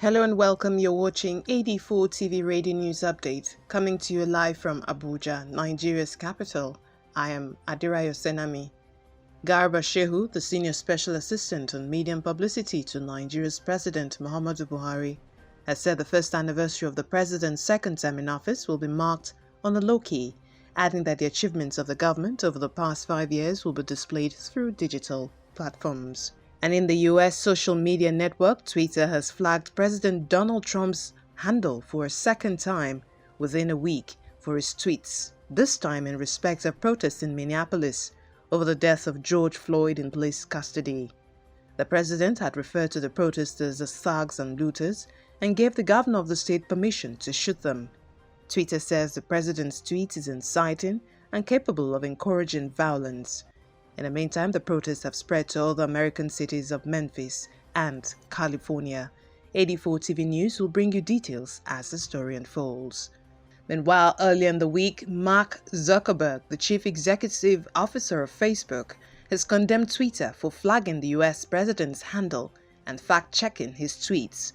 Hello and welcome. You're watching AD4 TV Radio News Update, coming to you live from Abuja, Nigeria's capital. I am Adirayo Senami. Garba Shehu, the Senior Special Assistant on Media and Publicity to Nigeria's President Muhammadu Buhari, has said the first anniversary of the President's second term in office will be marked on a low-key, adding that the achievements of the government over the past 5 years will be displayed through digital platforms. And in the US social media network, Twitter has flagged President Donald Trump's handle for a second time within a week for his tweets, this time in respect of protests in Minneapolis over the death of George Floyd in police custody. The president had referred to the protesters as thugs and looters and gave the governor of the state permission to shoot them. Twitter says the president's tweet is inciting and capable of encouraging violence. In the meantime, the protests have spread to other American cities of Memphis and California. AD4 TV News will bring you details as the story unfolds. Meanwhile, earlier in the week, Mark Zuckerberg, the chief executive officer of Facebook, has condemned Twitter for flagging the US president's handle and fact-checking his tweets.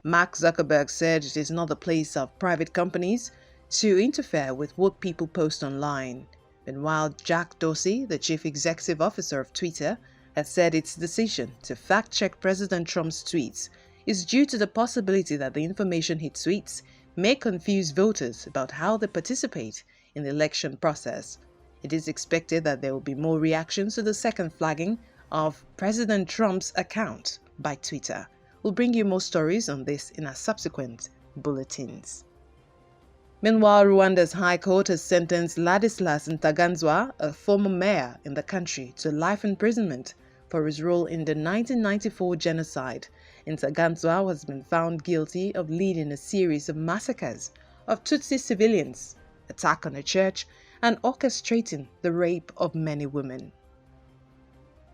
Mark Zuckerberg said it is not the place of private companies to interfere with what people post online. Meanwhile, Jack Dorsey, the chief executive officer of Twitter, has said its decision to fact-check President Trump's tweets is due to the possibility that the information he tweets may confuse voters about how they participate in the election process. It is expected that there will be more reactions to the second flagging of President Trump's account by Twitter. We'll bring you more stories on this in our subsequent bulletins. Meanwhile, Rwanda's High Court has sentenced Ladislas Ntaganzwa, a former mayor in the country, to life imprisonment for his role in the 1994 genocide. Ntaganzwa has been found guilty of leading a series of massacres of Tutsi civilians, attack on a church, and orchestrating the rape of many women.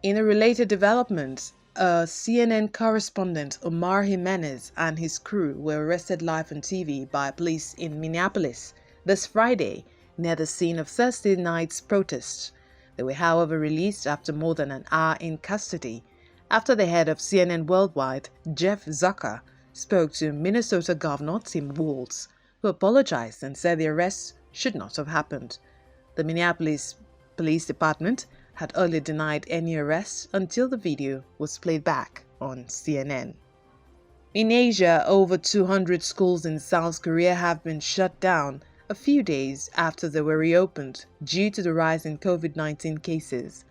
In a related development, CNN correspondent Omar Jimenez and his crew were arrested live on TV by police in Minneapolis this Friday near the scene of Thursday night's protests. They were, however, released after more than an hour in custody after the head of CNN Worldwide, Jeff Zucker, spoke to Minnesota Governor Tim Walz, who apologized and said the arrests should not have happened. The Minneapolis Police Department had earlier denied any arrests until the video was played back on CNN. In Asia, over 200 schools in South Korea have been shut down a few days after they were reopened due to the rise in COVID-19 cases.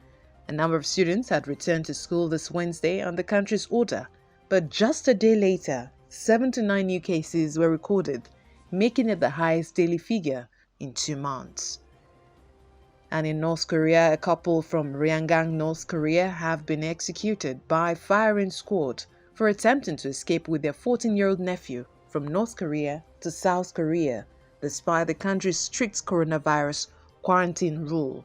A number of students had returned to school this Wednesday on the country's order, but just a day later, 79 new cases were recorded, making it the highest daily figure in 2 months. And in North Korea, a couple from Rwandan, North Korea, have been executed by firing squad for attempting to escape with their 14-year-old nephew from North Korea to South Korea, despite the country's strict coronavirus quarantine rule.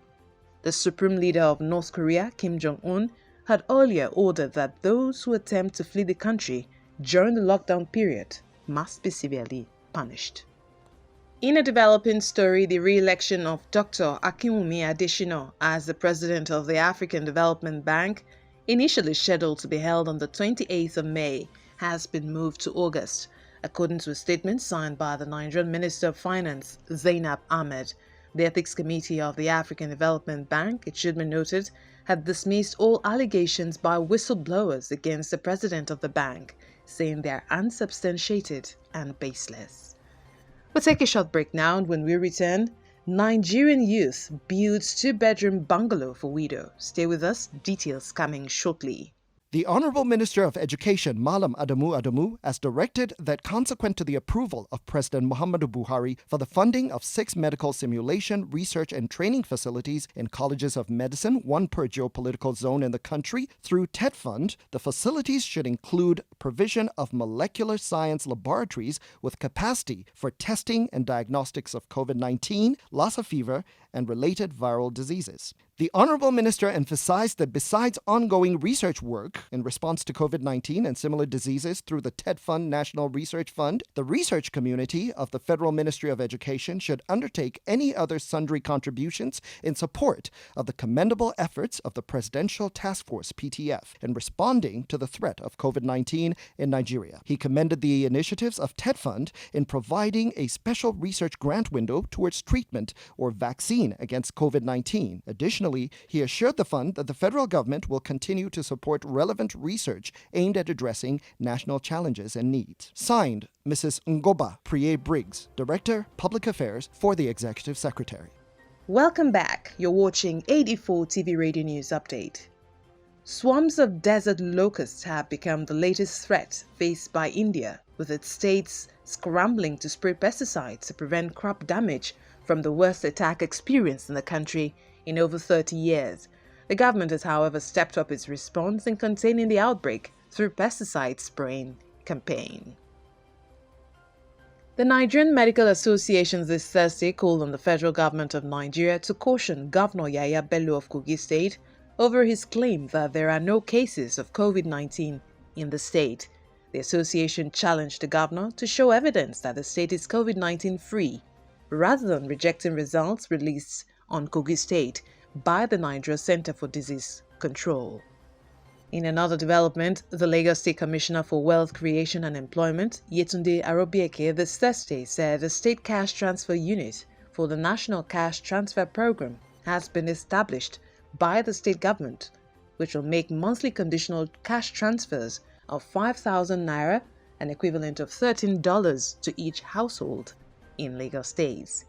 The supreme leader of North Korea, Kim Jong-un, had earlier ordered that those who attempt to flee the country during the lockdown period must be severely punished. In a developing story, the re-election of Dr. Akinwumi Adesina as the president of the African Development Bank, initially scheduled to be held on the 28th of May, has been moved to August, according to a statement signed by the Nigerian Minister of Finance, Zainab Ahmed. The Ethics Committee of the African Development Bank, it should be noted, had dismissed all allegations by whistleblowers against the president of the bank, saying they are unsubstantiated and baseless. We'll take a short break now, and when we return, Nigerian youth builds 2-bedroom bungalow for widow. Stay with us, details coming shortly. The Honorable Minister of Education, Malam Adamu Adamu, has directed that consequent to the approval of President Muhammadu Buhari for the funding of 6 medical simulation, research and training facilities in colleges of medicine, 1 per geopolitical zone in the country, through TED Fund, the facilities should include provision of molecular science laboratories with capacity for testing and diagnostics of COVID-19, Lassa fever, and related viral diseases. The Honorable Minister emphasized that besides ongoing research work in response to COVID-19 and similar diseases through the TED Fund National Research Fund, the research community of the Federal Ministry of Education should undertake any other sundry contributions in support of the commendable efforts of the Presidential Task Force (PTF) in responding to the threat of COVID-19 in Nigeria. He commended the initiatives of TED Fund in providing a special research grant window towards treatment or vaccine against COVID-19. Additionally, he assured the fund that the federal government will continue to support relevant research aimed at addressing national challenges and needs. Signed, Mrs. Ngoba Priye-Briggs, Director, Public Affairs for the Executive Secretary. Welcome back. You're watching 84 TV Radio News Update. Swarms of desert locusts have become the latest threat faced by India, with its states scrambling to spray pesticides to prevent crop damage from the worst attack experienced in the country in over 30 years. The government has, however, stepped up its response in containing the outbreak through pesticide spraying campaign. The Nigerian Medical Association this Thursday called on the federal government of Nigeria to caution Governor Yahaya Bello of Kogi State over his claim that there are no cases of COVID-19 in the state. The association challenged the governor to show evidence that the state is COVID-19 free, rather than rejecting results released on Kogi State by the Nigeria Center for Disease Control. In another development, the Lagos State Commissioner for Wealth Creation and Employment, Yetunde Arobieke, this Thursday said the State Cash Transfer Unit for the National Cash Transfer Program has been established by the state government, which will make monthly conditional cash transfers of 5,000 naira, an equivalent of $13 to each household in Lagos State.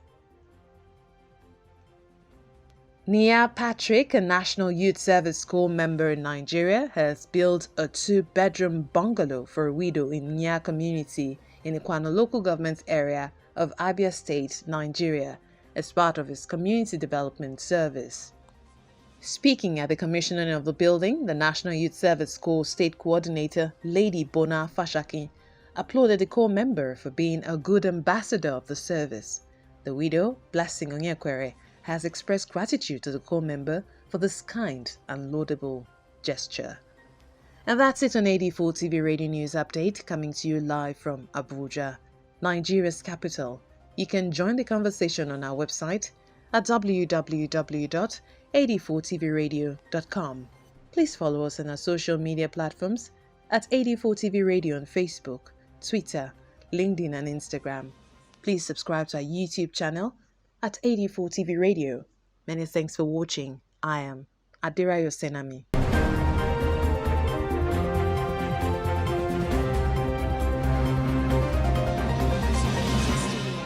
Nia Patrick, a National Youth Service School member in Nigeria, has built a 2-bedroom bungalow for a widow in Nia community in the Kwano local government area of Abia State, Nigeria, as part of his community development service. Speaking at the commissioning of the building, the National Youth Service School State Coordinator, Lady Bona Fashaki, applauded the core member for being a good ambassador of the service. The widow, Blessing Onyekwere, has expressed gratitude to the core member for this kind and laudable gesture. And that's it on 84 TV Radio News Update, coming to you live from Abuja, Nigeria's capital. You can join the conversation on our website at www.84tvradio.com. Please follow us on our social media platforms at 84 TV Radio on Facebook, Twitter, LinkedIn and Instagram. Please subscribe to our YouTube channel at 84 TV Radio. Many thanks for watching. I am Adirayo Senami.